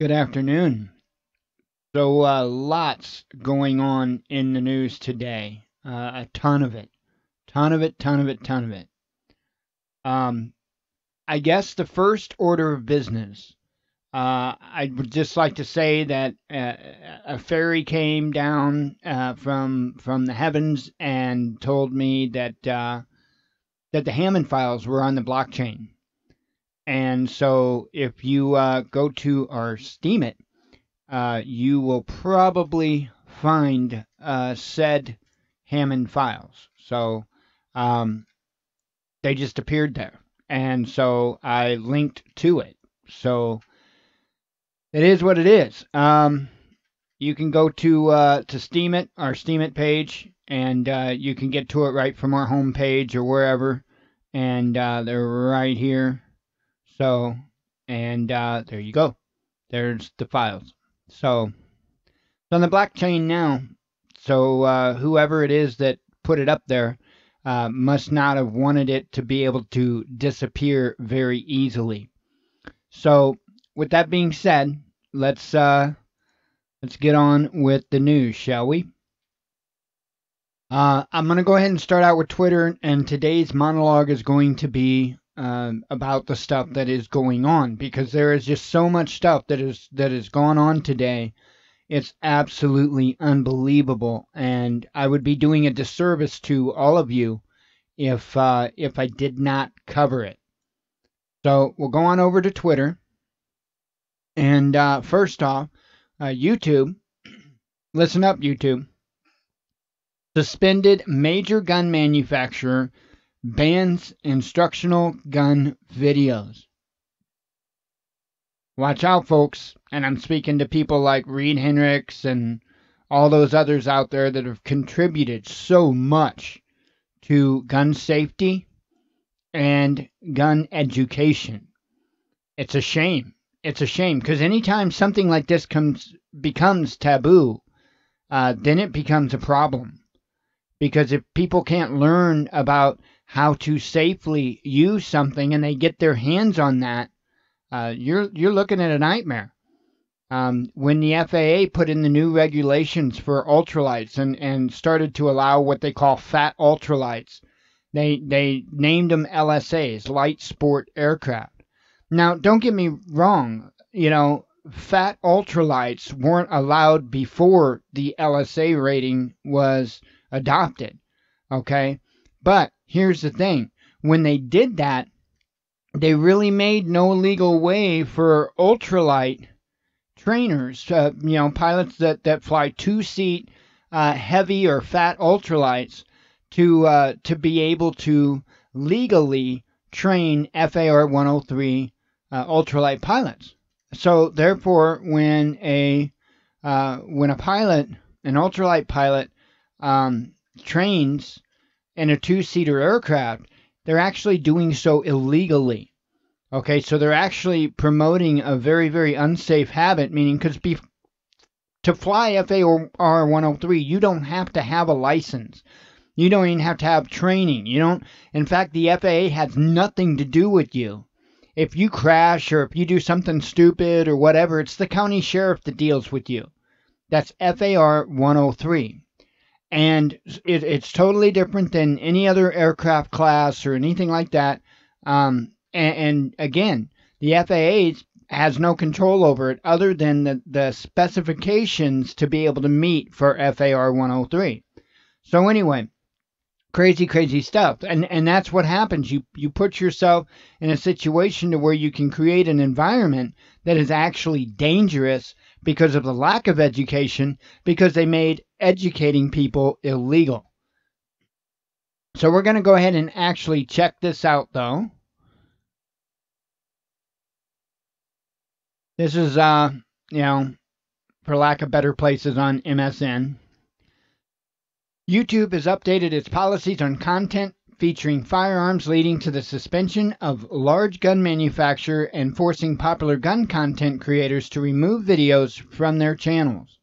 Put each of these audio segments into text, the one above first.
Good afternoon. So, lots going on in the news today. A ton of it. Ton of it, ton of it, ton of it. Um, I guess the first order of business. I would just like to say that a fairy came down from the heavens and told me that the Hammond files were on the blockchain. And so, if you go to our Steemit, you will probably find said Hammond files. So um, they just appeared there. And so I linked to it. So it is what it is. You can go to Steemit, our Steemit page, and you can get to it right from our homepage or wherever. And they're right here. So, and there you go. There's the files. So it's on the blockchain now. So whoever it is that put it up there must not have wanted it to be able to disappear very easily. So with that being said, let's get on with the news, shall we? I'm going to go ahead and start out with Twitter, and today's monologue is going to be about the stuff that is going on, because there is just so much stuff that is gone on today. It's absolutely unbelievable, and I would be doing a disservice to all of you if I did not cover it. So we'll go on over to Twitter, and first off, YouTube. Listen up, YouTube. Suspended major gun manufacturer bans instructional gun videos. Watch out, folks. And I'm speaking to people like Reed Hendricks and all those others out there that have contributed so much to gun safety and gun education. It's a shame. It's a shame, because anytime something like this becomes taboo, then it becomes a problem. Because if people can't learn about how to safely use something and they get their hands on that, you're looking at a nightmare. When the FAA put in the new regulations for ultralights and started to allow what they call fat ultralights, they named them LSAs, light sport aircraft. Now, don't get me wrong, fat ultralights weren't allowed before the LSA rating was adopted, okay? But here's the thing. When they did that, they really made no legal way for ultralight trainers, pilots that fly two-seat heavy or fat ultralights to be able to legally train FAR 103 ultralight pilots. So therefore, when a pilot, an ultralight pilot, trains in a two-seater aircraft, they're actually doing so illegally. Okay, so they're actually promoting a very, very unsafe habit, meaning because to fly FAR 103, you don't have to have a license. You don't even have to have training. In fact, the FAA has nothing to do with you. If you crash or if you do something stupid or whatever, it's the county sheriff that deals with you. That's FAR 103. And it's totally different than any other aircraft class or anything like that. And again, the FAA has no control over it other than the specifications to be able to meet for FAR 103. So anyway, crazy, crazy stuff. And that's what happens. You put yourself in a situation to where you can create an environment that is actually dangerous because of the lack of education, because they made educating people illegal. So we're going to go ahead and actually check this out, though. This is, for lack of better places on MSN. YouTube has updated its policies on content featuring firearms, leading to the suspension of large gun manufacturer and forcing popular gun content creators to remove videos from their channels.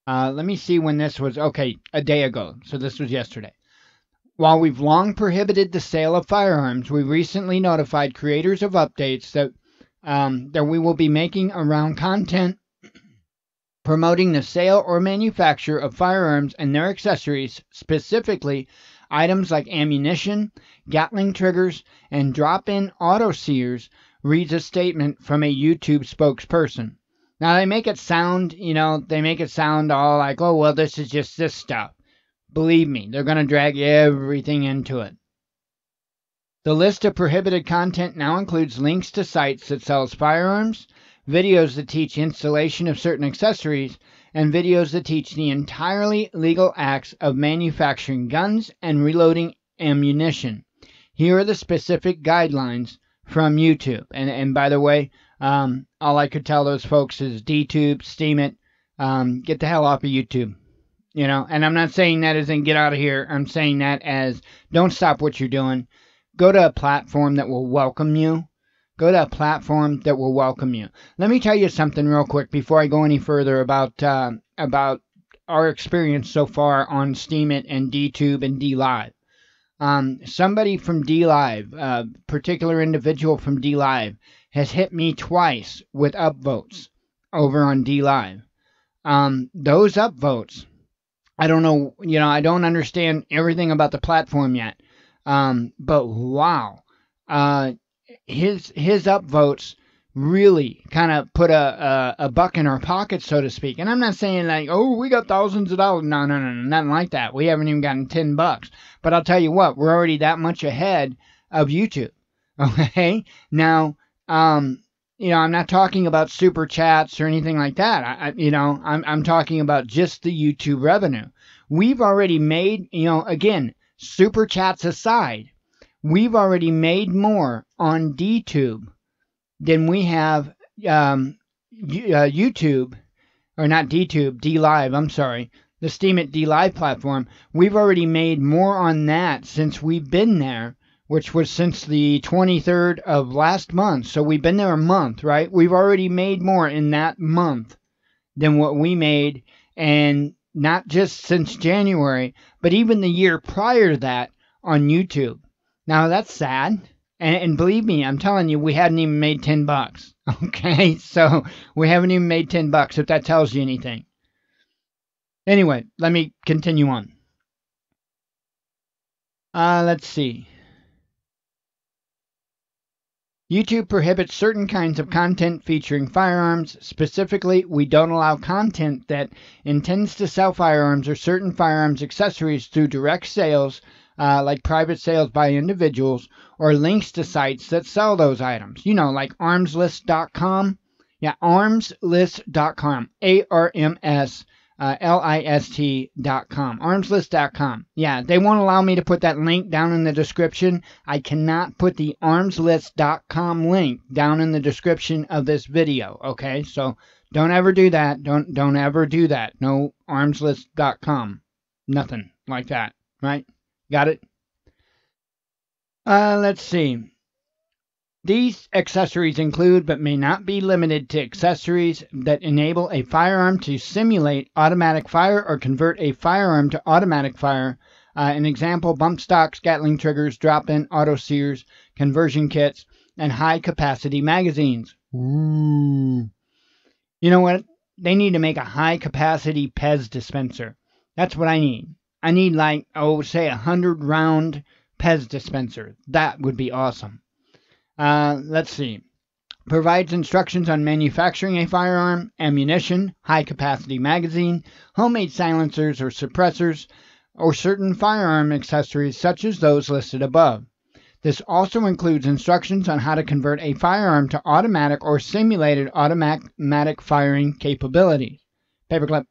Let me see when this was. Okay, a day ago. So this was yesterday. While we've long prohibited the sale of firearms, we recently notified creators of updates that that we will be making around content promoting the sale or manufacture of firearms and their accessories, specifically items like ammunition, Gatling triggers, and drop-in auto-sears, reads a statement from a YouTube spokesperson. Now, they make it sound, all like, oh, well, this is just this stuff. Believe me, they're going to drag everything into it. The list of prohibited content now includes links to sites that sells firearms, videos that teach installation of certain accessories, and videos that teach the entirely legal acts of manufacturing guns and reloading ammunition. Here are the specific guidelines from YouTube. And by the way, all I could tell those folks is DTube, Steam it, get the hell off of YouTube. And I'm not saying that as in get out of here. I'm saying that as don't stop what you're doing. Go to a platform that will welcome you. Go to a platform that will welcome you. Let me tell you something real quick before I go any further about our experience so far on Steemit and DTube and DLive. Somebody from DLive, a particular individual from DLive, has hit me twice with upvotes over on DLive. Those upvotes, I don't know, I don't understand everything about the platform yet. But wow, his upvotes really kind of put a buck in our pocket, so to speak. And I'm not saying like, oh, we got thousands of dollars. No, nothing like that. We haven't even gotten $10. But I'll tell you what, we're already that much ahead of YouTube. Okay, now, I'm not talking about super chats or anything like that. I'm talking about just the YouTube revenue. We've already made, again, super chats aside, we've already made more on DTube than we have YouTube, or not DTube, DLive, I'm sorry, the Steemit DLive platform. We've already made more on that since we've been there, which was since the 23rd of last month. So we've been there a month, right? We've already made more in that month than what we made, and not just since January, but even the year prior to that on YouTube. Now, that's sad. And believe me, I'm telling you, we hadn't even made $10. Okay? So we haven't even made $10, if that tells you anything. Anyway, let me continue on. Let's see. YouTube prohibits certain kinds of content featuring firearms. Specifically, we don't allow content that intends to sell firearms or certain firearms accessories through direct sales, like private sales by individuals, or links to sites that sell those items. Like armslist.com. Yeah, armslist.com. ARMSLIST.com. Armslist.com. Yeah, they won't allow me to put that link down in the description. I cannot put the armslist.com link down in the description of this video. Okay, so don't ever do that. Don't ever do that. No armslist.com. Nothing like that. Right? Got it? Let's see. These accessories include, but may not be limited to, accessories that enable a firearm to simulate automatic fire or convert a firearm to automatic fire. An example, bump stocks, Gatling triggers, drop-in auto-sears, conversion kits, and high-capacity magazines. Ooh. You know what? They need to make a high-capacity Pez dispenser. That's what I need. I need say a 100-round Pez dispenser. That would be awesome. Let's see. Provides instructions on manufacturing a firearm, ammunition, high-capacity magazine, homemade silencers or suppressors, or certain firearm accessories such as those listed above. This also includes instructions on how to convert a firearm to automatic or simulated automatic firing capabilities. Paperclip.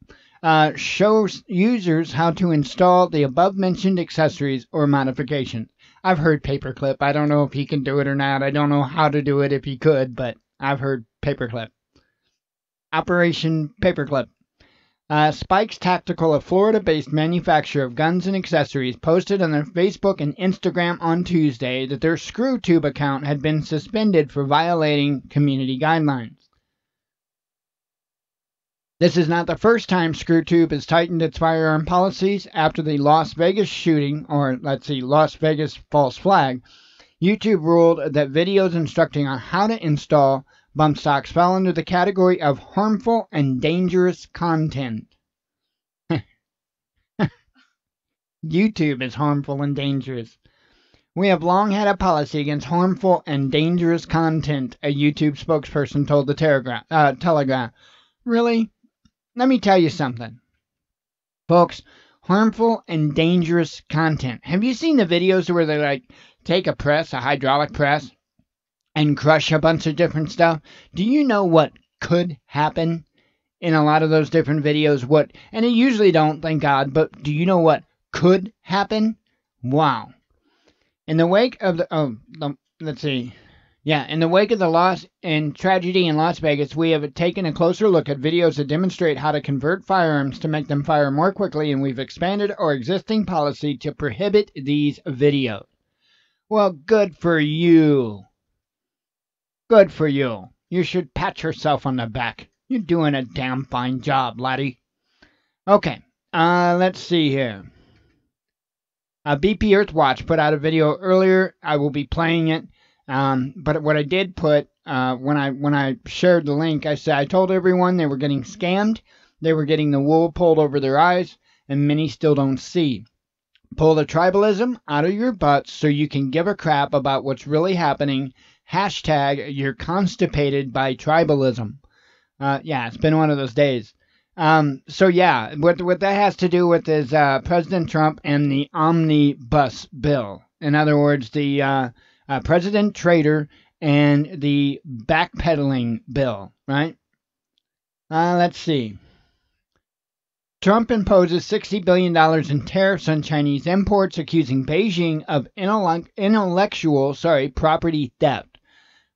Shows users how to install the above-mentioned accessories or modifications. I've heard Paperclip. I don't know if he can do it or not. I don't know how to do it if he could, but I've heard Paperclip. Operation Paperclip. Spikes Tactical, a Florida-based manufacturer of guns and accessories, posted on their Facebook and Instagram on Tuesday that their ScrewTube account had been suspended for violating community guidelines. This is not the first time ScrewTube has tightened its firearm policies. After the Las Vegas shooting, or Las Vegas false flag, YouTube ruled that videos instructing on how to install Bump stocks fell under the category of harmful and dangerous content. YouTube is harmful and dangerous. We have long had a policy against harmful and dangerous content, a YouTube spokesperson told the Telegraph. Really? Let me tell you something. Folks, harmful and dangerous content. Have you seen the videos where they take a hydraulic press, and crush a bunch of different stuff? Do you know what could happen in a lot of those different videos? And they usually don't, thank God, but do you know what could happen? Wow. In the wake of in the wake of the loss and tragedy in Las Vegas, we have taken a closer look at videos that demonstrate how to convert firearms to make them fire more quickly, and we've expanded our existing policy to prohibit these videos. Well, good for you. Good for you. You should pat yourself on the back. You're doing a damn fine job, laddie. Okay, let's see here. BP Earthwatch put out a video earlier. I will be playing it. But what I did put, when I shared the link, I told everyone they were getting scammed. They were getting the wool pulled over their eyes, and many still don't see. Pull the tribalism out of your butts so you can give a crap about what's really happening. Hashtag you're constipated by tribalism. It's been one of those days. What that has to do with is President Trump and the Omnibus Bill. In other words, the President Traitor and the backpedaling bill, right? Let's see. Trump imposes $60 billion in tariffs on Chinese imports, accusing Beijing of intellectual property theft,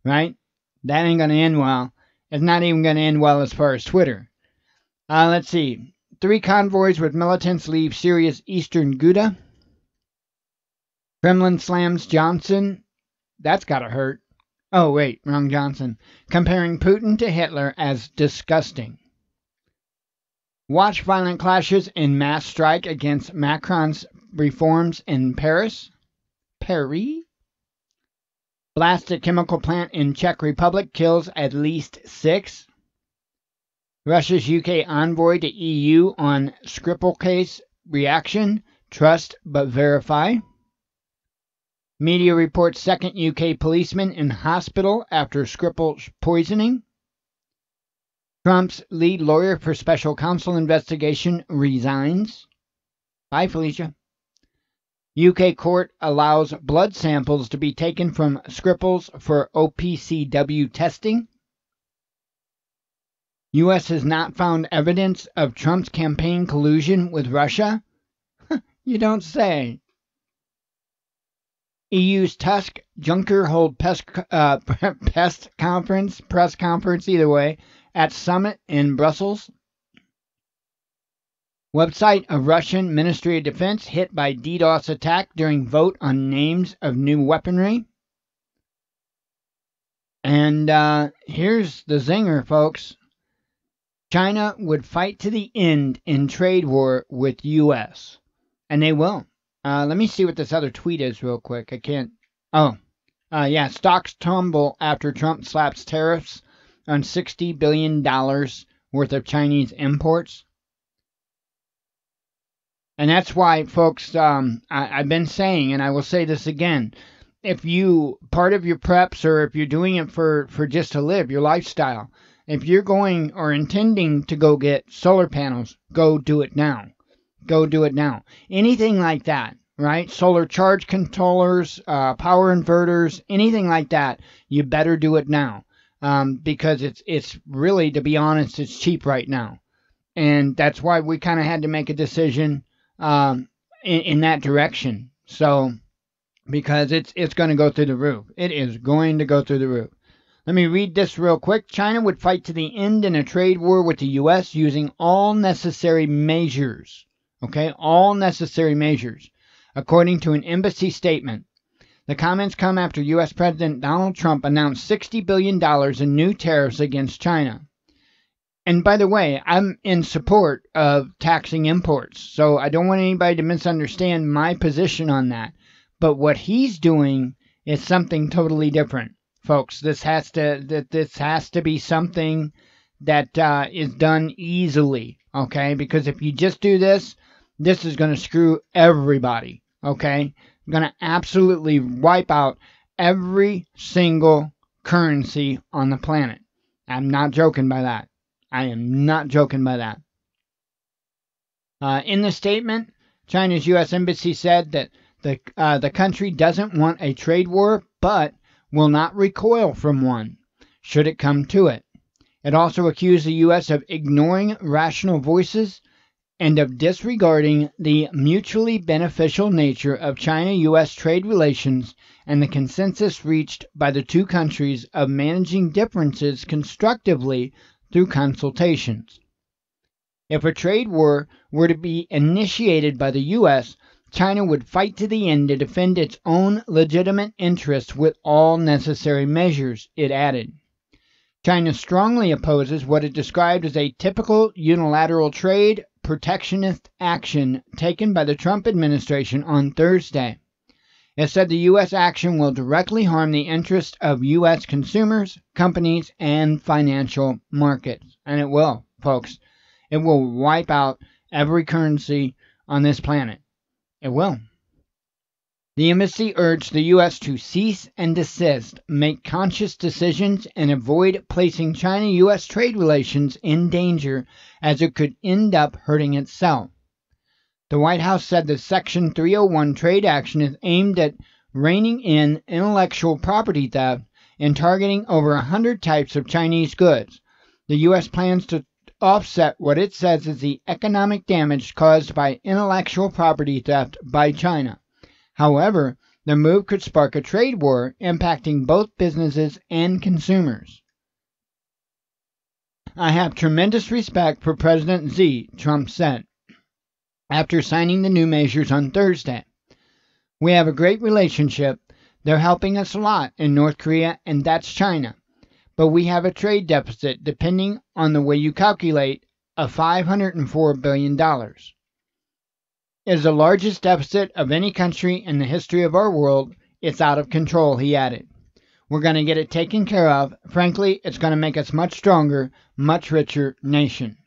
right? That ain't going to end well. It's not even going to end well as far as Twitter. Let's see. 3 convoys with militants leave Syria's eastern Ghouta. Kremlin slams Johnson. That's gotta hurt. Oh, wait, wrong Johnson. Comparing Putin to Hitler as disgusting. Watch violent clashes in mass strike against Macron's reforms in Paris. Blast at chemical plant in Czech Republic kills at least 6. Russia's UK envoy to EU on Skripal case reaction. Trust but verify. Media reports second UK policeman in hospital after Skripal poisoning. Trump's lead lawyer for special counsel investigation resigns. Bye, Felicia. UK court allows blood samples to be taken from Skripals for OPCW testing. U.S. has not found evidence of Trump's campaign collusion with Russia. You don't say. EU's Tusk Juncker hold press conference either way at summit in Brussels. Website of Russian Ministry of Defense hit by DDoS attack during vote on names of new weaponry. And here's the zinger, folks. China would fight to the end in trade war with U.S. And they will. Let me see what this other tweet is real quick. I can't. Stocks tumble after Trump slaps tariffs on $60 billion worth of Chinese imports. And that's why, folks, I've been saying, and I will say this again, if you, part of your preps, or if you're doing it for just to live, your lifestyle, if you're going or intending to go get solar panels, go do it now. Go do it now. Anything like that, right? Solar charge controllers, power inverters, anything like that, you better do it now. Because it's really, to be honest, it's cheap right now. And that's why we kind of had to make a decision in that direction. So, because it's going to go through the roof. It is going to go through the roof. Let me read this real quick. China would fight to the end in a trade war with the U.S. using all necessary measures. Okay, all necessary measures, according to an embassy statement. The comments come after U.S. President Donald Trump announced $60 billion in new tariffs against China. And by the way, I'm in support of taxing imports, so I don't want anybody to misunderstand my position on that. But what he's doing is something totally different. folks. This has to be something that is done easily, okay? Because if you just do this, this is going to screw everybody, okay? Going to absolutely wipe out every single currency on the planet. I'm not joking by that. I am not joking by that. In the statement, China's U.S. Embassy said that the country doesn't want a trade war, but will not recoil from one, should it come to it. It also accused the U.S. of ignoring rational voices and of disregarding the mutually beneficial nature of China-U.S. trade relations and the consensus reached by the two countries of managing differences constructively through consultations. If a trade war were to be initiated by the U.S., China would fight to the end to defend its own legitimate interests with all necessary measures, it added. China strongly opposes what it described as a typical unilateral trade protectionist action taken by the Trump administration on Thursday. It said the U.S. action will directly harm the interests of U.S. consumers, companies, and financial markets. And it will, folks. It will wipe out every currency on this planet. It will. The embassy urged the U.S. to cease and desist, make conscious decisions, and avoid placing China-U.S. trade relations in danger, as it could end up hurting itself. The White House said the Section 301 trade action is aimed at reining in intellectual property theft and targeting over 100 types of Chinese goods. The U.S. plans to offset what it says is the economic damage caused by intellectual property theft by China. However, the move could spark a trade war impacting both businesses and consumers. I have tremendous respect for President Xi, Trump said, after signing the new measures on Thursday. We have a great relationship. They're helping us a lot in North Korea, and that's China. But we have a trade deficit, depending on the way you calculate, of $504 billion. It is the largest deficit of any country in the history of our world. It's out of control, he added. We're going to get it taken care of. Frankly, it's going to make us much stronger, much richer nation.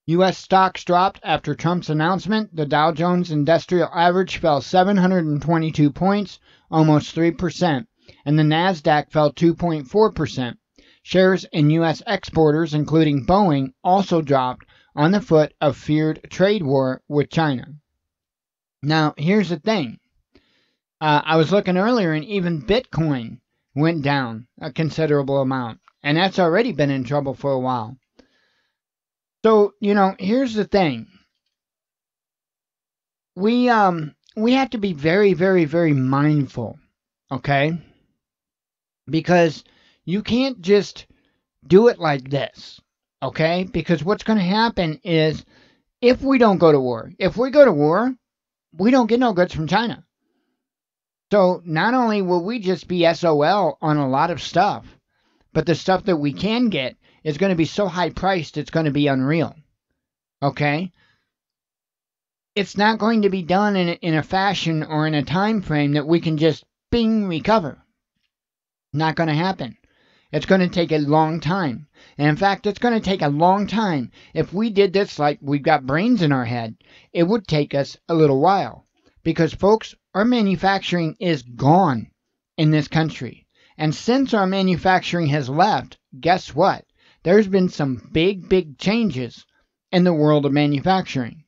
U.S. stocks dropped after Trump's announcement. The Dow Jones Industrial Average fell 722 points, almost 3%. And the Nasdaq fell 2.4%. Shares in U.S. exporters, including Boeing, also dropped on the foot of feared trade war with China. Now, here's the thing. I was looking earlier, and even Bitcoin went down a considerable amount, and that's already been in trouble for a while. So, here's the thing. We have to be very, very, very mindful, okay? Because you can't just do it like this, okay? Because what's going to happen is if we don't go to war, we don't get no goods from China. So not only will we just be SOL on a lot of stuff, but the stuff that we can get is going to be so high priced it's going to be unreal, okay? It's not going to be done in a fashion or in a time frame that we can just bing recover. Not going to happen. It's going to take a long time. And in fact, it's going to take a long time. If we did this like we've got brains in our head, it would take us a little while. Because, folks, our manufacturing is gone in this country. And since our manufacturing has left, guess what? There's been some big, big changes in the world of manufacturing.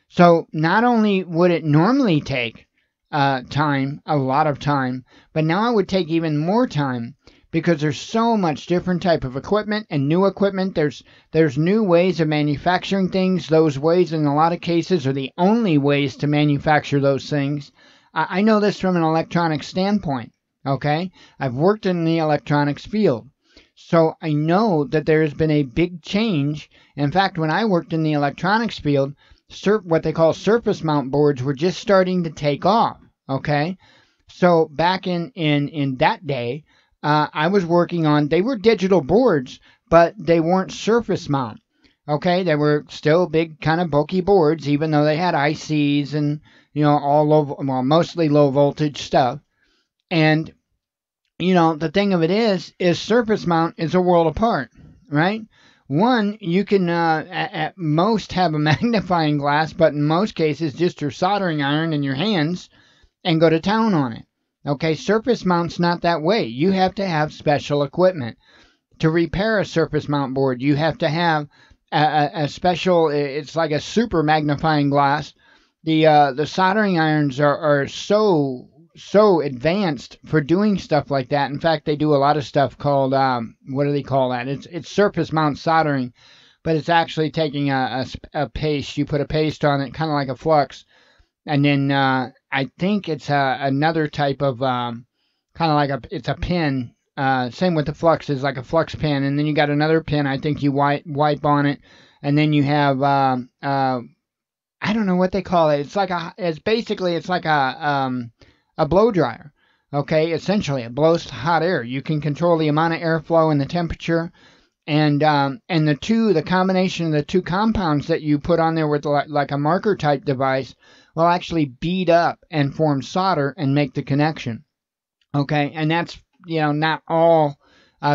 So not only would it normally take time, a lot of time, but now it would take even more time because there's so much different type of equipment and new equipment. There's new ways of manufacturing things. Those ways in a lot of cases are the only ways to manufacture those things. I know this from an electronics standpoint, okay? I've worked in the electronics field. So I know that there has been a big change. In fact, when I worked in the electronics field, what they call surface mount boards were just starting to take off, okay? So back in that day, I was working on, they were digital boards, but they weren't surface mount, okay? They were still big, kind of bulky boards, even though they had ICs and, mostly low voltage stuff. And the thing of it is surface mount is a world apart, right? One, you can at most have a magnifying glass, but in most cases, just your soldering iron in your hands and go to town on it. Okay, surface mount's not that way. You have to have special equipment. To repair a surface mount board, you have to have a special, it's like a super magnifying glass. The soldering irons are so advanced for doing stuff like that. In fact, they do a lot of stuff called what do they call that? It's surface mount soldering, but it's actually taking a paste. You put a paste on it, kind of like a flux, and then I think it's another type of kind of like it's a pin. Same with the flux, is like a flux pin, and then you got another pin. I think you wipe on it, and then you have I don't know what they call it. It's like a blow dryer. Okay, essentially it blows hot air. You can control the amount of airflow and the temperature, and the combination of the two compounds that you put on there with like a marker type device will actually bead up and form solder and make the connection. Okay, and that's not all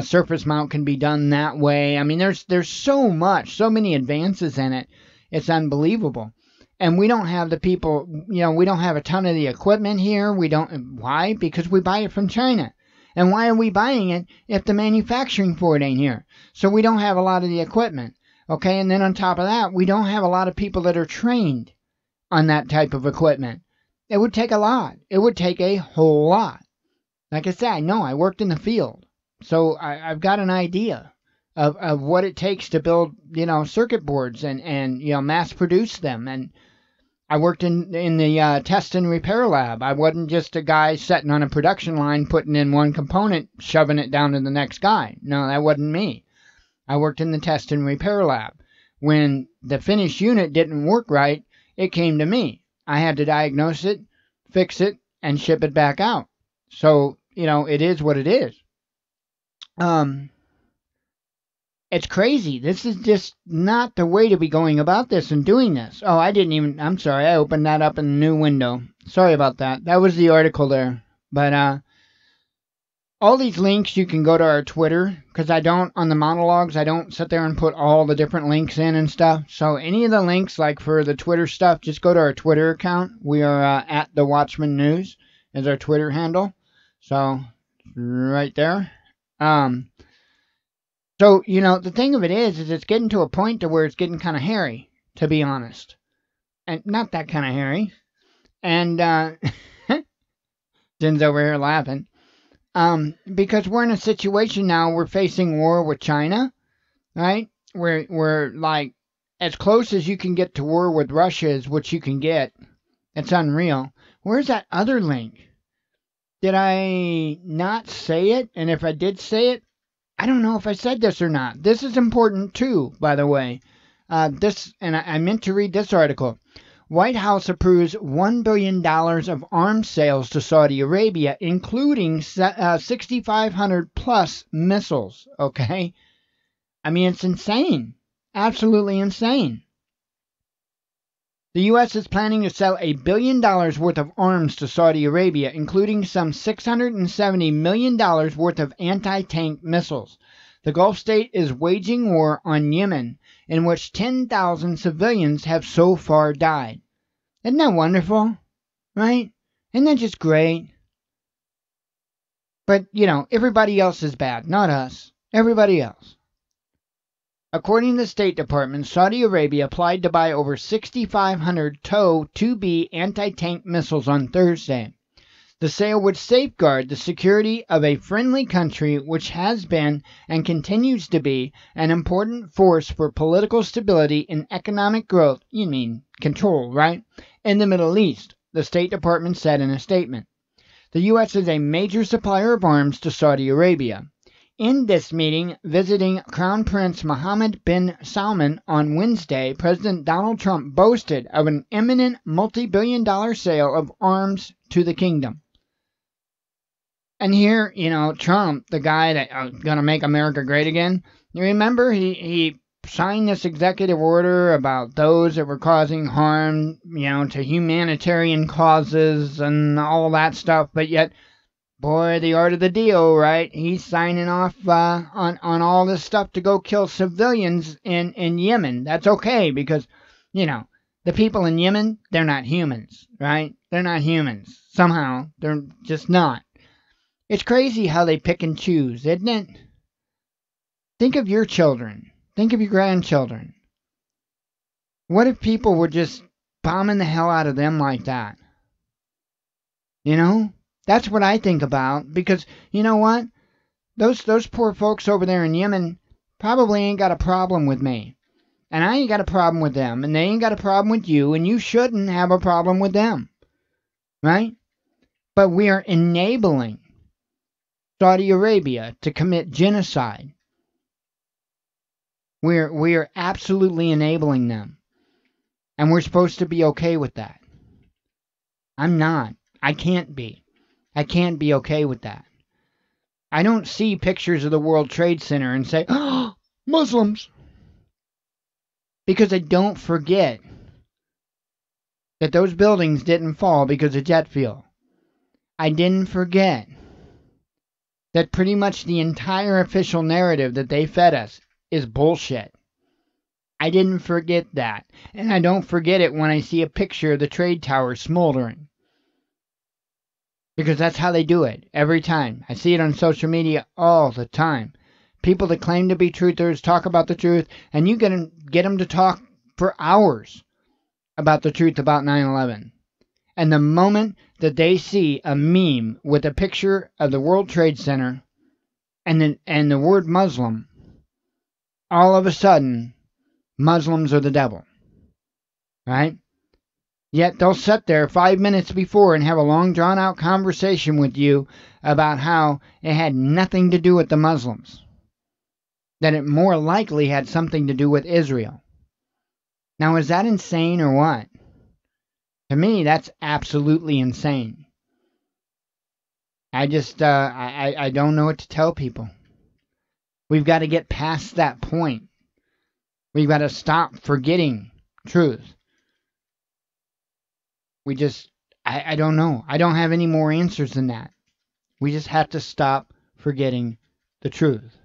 surface mount can be done that way. I mean, there's so many advances in it. It's unbelievable. And we don't have the people, we don't have a ton of the equipment here. Why? Because we buy it from China. And why are we buying it if the manufacturing for it ain't here? So we don't have a lot of the equipment. Okay, and then on top of that, we don't have a lot of people that are trained on that type of equipment. It would take a lot. It would take a whole lot. Like I said, I worked in the field. So I've got an idea of what it takes to build, circuit boards and mass produce them. And I worked in the test and repair lab. I wasn't just a guy sitting on a production line putting in one component, shoving it down to the next guy. No, that wasn't me. I worked in the test and repair lab. When the finished unit didn't work right, it came to me. I had to diagnose it, fix it, and ship it back out. So, it is what it is. It's crazy. This is just not the way to be going about this and doing this. Oh, I'm sorry, I opened that up in a new window. Sorry about that. That was the article there. But all these links, you can go to our Twitter, because on the monologues, I don't sit there and put all the different links in and stuff. So any of the links, like for the Twitter stuff, just go to our Twitter account. We are at the Watchman News is our Twitter handle. So right there. So, the thing of it is it's getting to a point to where it's getting kind of hairy, to be honest. And not that kind of hairy. And Jen's over here laughing. Because we're in a situation now, we're facing war with China, right? We're like, as close as you can get to war with Russia is what you can get. It's unreal. Where's that other link? Did I not say it? And if I did say it, I don't know if I said this or not. This is important too, by the way. I meant to read this article. White House approves $1 billion of arms sales to Saudi Arabia, including 6,500 plus missiles. Okay? I mean, it's insane. Absolutely insane. The U.S. is planning to sell $1 billion worth of arms to Saudi Arabia, including some $670 million worth of anti-tank missiles. The Gulf state is waging war on Yemen, in which 10,000 civilians have so far died. Isn't that wonderful? Right? Isn't that just great? But, everybody else is bad, not us. Everybody else. According to the State Department, Saudi Arabia applied to buy over 6,500 TOW-2B anti-tank missiles on Thursday. The sale would safeguard the security of a friendly country which has been and continues to be an important force for political stability and economic growth. You mean control, right? In the Middle East, the State Department said in a statement. The U.S. is a major supplier of arms to Saudi Arabia. In this meeting, visiting Crown Prince Mohammed bin Salman on Wednesday, President Donald Trump boasted of an imminent multi-billion-dollar sale of arms to the kingdom. And here, Trump, the guy that's going to make America great again, you remember he signed this executive order about those that were causing harm, to humanitarian causes and all that stuff, but yet Boy, the art of the deal, right? He's signing off on all this stuff to go kill civilians in Yemen. That's okay because, you know, the people in Yemen, they're not humans, right? They're not humans. Somehow, they're just not. It's crazy how they pick and choose, isn't it? Think of your children. Think of your grandchildren. What if people were just bombing the hell out of them like that? You know? That's what I think about because, you know what? Those poor folks over there in Yemen probably ain't got a problem with me. And I ain't got a problem with them. And they ain't got a problem with you. And you shouldn't have a problem with them. Right? But we are enabling Saudi Arabia to commit genocide. We are absolutely enabling them. And we're supposed to be okay with that. I'm not. I can't be. I can't be okay with that. I don't see pictures of the World Trade Center and say, oh, Muslims. Because I don't forget that those buildings didn't fall because of jet fuel. I didn't forget that pretty much the entire official narrative that they fed us is bullshit. I didn't forget that. And I don't forget it when I see a picture of the trade tower smoldering. Because that's how they do it every time. I see it on social media all the time. People that claim to be truthers talk about the truth, and you get them to talk for hours about the truth about 9/11. And the moment that they see a meme with a picture of the World Trade Center and the word Muslim, all of a sudden, Muslims are the devil. Right? Yet they'll sit there 5 minutes before and have a long drawn-out conversation with you about how it had nothing to do with the Muslims. That it more likely had something to do with Israel. Now, is that insane or what? To me, that's absolutely insane. I just, I don't know what to tell people. We've got to get past that point. We've got to stop forgetting truth. We just, I don't know. I don't have any more answers than that. We just have to stop forgetting the truth.